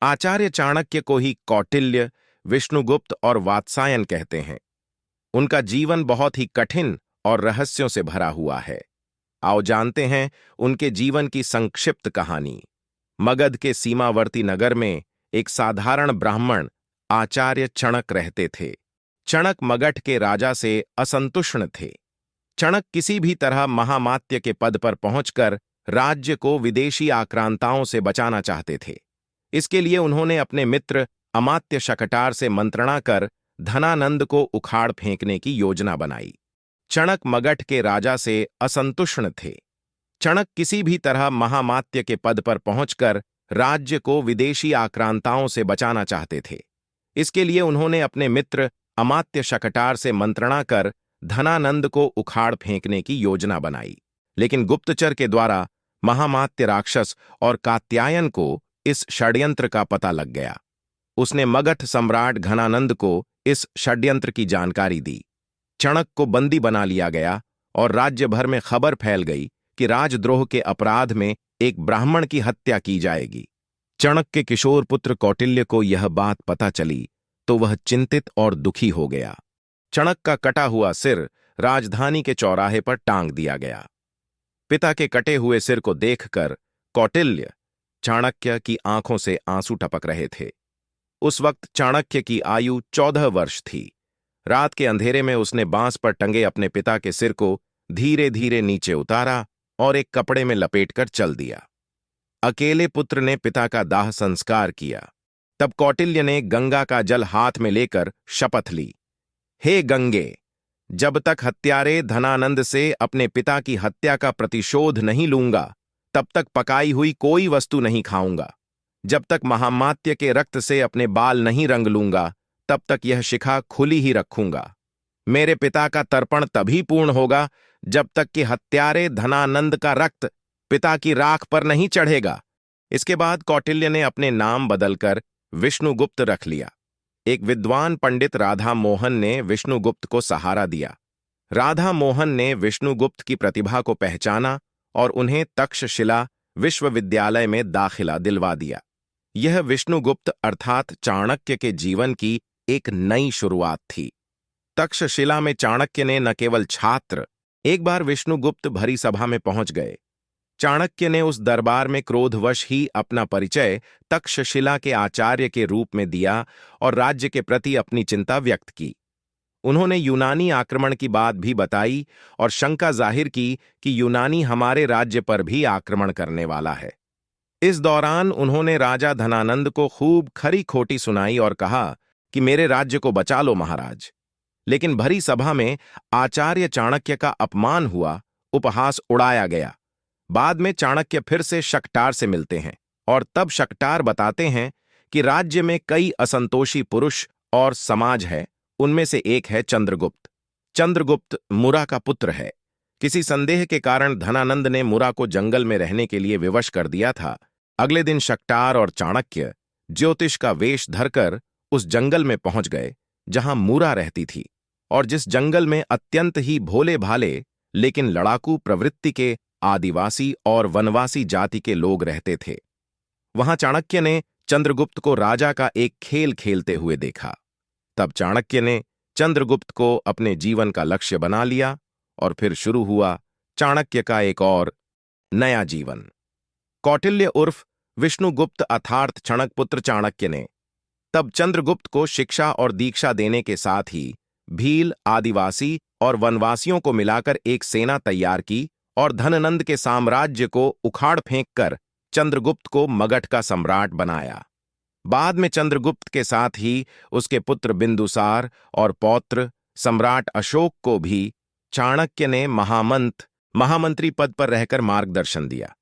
आचार्य चाणक्य को ही कौटिल्य, विष्णुगुप्त और वात्सायन कहते हैं। उनका जीवन बहुत ही कठिन और रहस्यों से भरा हुआ है। आओ जानते हैं उनके जीवन की संक्षिप्त कहानी। मगध के सीमावर्ती नगर में एक साधारण ब्राह्मण आचार्य चणक रहते थे। चणक मगध के राजा से असंतुष्ट थे। चणक किसी भी तरह महामात्य के पद पर पहुंचकर राज्य को विदेशी आक्रांताओं से बचाना चाहते थे। इसके लिए उन्होंने अपने मित्र अमात्य शकटार से मंत्रणा कर धनानंद को उखाड़ फेंकने की योजना बनाई। चणक मगध के राजा से असंतुष्ट थे। चणक किसी भी तरह महामात्य के पद पर पहुंचकर राज्य को विदेशी आक्रांताओं से बचाना चाहते थे। इसके लिए उन्होंने अपने मित्र अमात्य शकटार से मंत्रणा कर धनानंद को उखाड़ फेंकने की योजना बनाई। लेकिन गुप्तचर के द्वारा महामात्य राक्षस और कात्यायन को इस षड्यंत्र का पता लग गया। उसने मगध सम्राट घनानंद को इस षड्यंत्र की जानकारी दी। चणक को बंदी बना लिया गया और राज्य भर में खबर फैल गई कि राजद्रोह के अपराध में एक ब्राह्मण की हत्या की जाएगी। चणक के किशोर पुत्र कौटिल्य को यह बात पता चली तो वह चिंतित और दुखी हो गया। चणक का कटा हुआ सिर राजधानी के चौराहे पर टांग दिया गया। पिता के कटे हुए सिर को देखकर कौटिल्य चाणक्य की आंखों से आंसू टपक रहे थे। उस वक्त चाणक्य की आयु 14 वर्ष थी। रात के अंधेरे में उसने बांस पर टंगे अपने पिता के सिर को धीरे धीरे नीचे उतारा और एक कपड़े में लपेटकर चल दिया। अकेले पुत्र ने पिता का दाह संस्कार किया। तब कौटिल्य ने गंगा का जल हाथ में लेकर शपथ ली, हे गंगे, जब तक हत्यारे धनानंद से अपने पिता की हत्या का प्रतिशोध नहीं लूंगा, तब तक पकाई हुई कोई वस्तु नहीं खाऊंगा। जब तक महामात्य के रक्त से अपने बाल नहीं रंग लूंगा, तब तक यह शिखा खुली ही रखूंगा। मेरे पिता का तर्पण तभी पूर्ण होगा जब तक कि हत्यारे धनानंद का रक्त पिता की राख पर नहीं चढ़ेगा। इसके बाद कौटिल्य ने अपने नाम बदलकर विष्णुगुप्त रख लिया। एक विद्वान पंडित राधा मोहन ने विष्णुगुप्त को सहारा दिया। राधा मोहन ने विष्णुगुप्त की प्रतिभा को पहचाना और उन्हें तक्षशिला विश्वविद्यालय में दाखिला दिलवा दिया। यह विष्णुगुप्त अर्थात चाणक्य के जीवन की एक नई शुरुआत थी। तक्षशिला में चाणक्य ने न केवल छात्र, एक बार विष्णुगुप्त भरी सभा में पहुंच गए। चाणक्य ने उस दरबार में क्रोधवश ही अपना परिचय तक्षशिला के आचार्य के रूप में दिया और राज्य के प्रति अपनी चिंता व्यक्त की। उन्होंने यूनानी आक्रमण की बात भी बताई और शंका जाहिर की कि यूनानी हमारे राज्य पर भी आक्रमण करने वाला है। इस दौरान उन्होंने राजा धनानंद को खूब खरी खोटी सुनाई और कहा कि मेरे राज्य को बचा लो महाराज। लेकिन भरी सभा में आचार्य चाणक्य का अपमान हुआ, उपहास उड़ाया गया। बाद में चाणक्य फिर से शकटार से मिलते हैं और तब शकटार बताते हैं कि राज्य में कई असंतोषी पुरुष और समाज है। उनमें से एक है चंद्रगुप्त। चंद्रगुप्त मुरा का पुत्र है। किसी संदेह के कारण धनानंद ने मुरा को जंगल में रहने के लिए विवश कर दिया था। अगले दिन शकटार और चाणक्य ज्योतिष का वेश धरकर उस जंगल में पहुंच गए जहां मुरा रहती थी और जिस जंगल में अत्यंत ही भोले भाले लेकिन लड़ाकू प्रवृत्ति के आदिवासी और वनवासी जाति के लोग रहते थे। वहां चाणक्य ने चंद्रगुप्त को राजा का एक खेल खेलते हुए देखा। तब चाणक्य ने चंद्रगुप्त को अपने जीवन का लक्ष्य बना लिया और फिर शुरू हुआ चाणक्य का एक और नया जीवन। कौटिल्य उर्फ विष्णुगुप्त अर्थात चणकपुत्र चाणक्य ने तब चंद्रगुप्त को शिक्षा और दीक्षा देने के साथ ही भील, आदिवासी और वनवासियों को मिलाकर एक सेना तैयार की और धनानंद के साम्राज्य को उखाड़ फेंककर चंद्रगुप्त को मगध का सम्राट बनाया। बाद में चंद्रगुप्त के साथ ही उसके पुत्र बिंदुसार और पौत्र सम्राट अशोक को भी चाणक्य ने महामंत्री पद पर रहकर मार्गदर्शन दिया।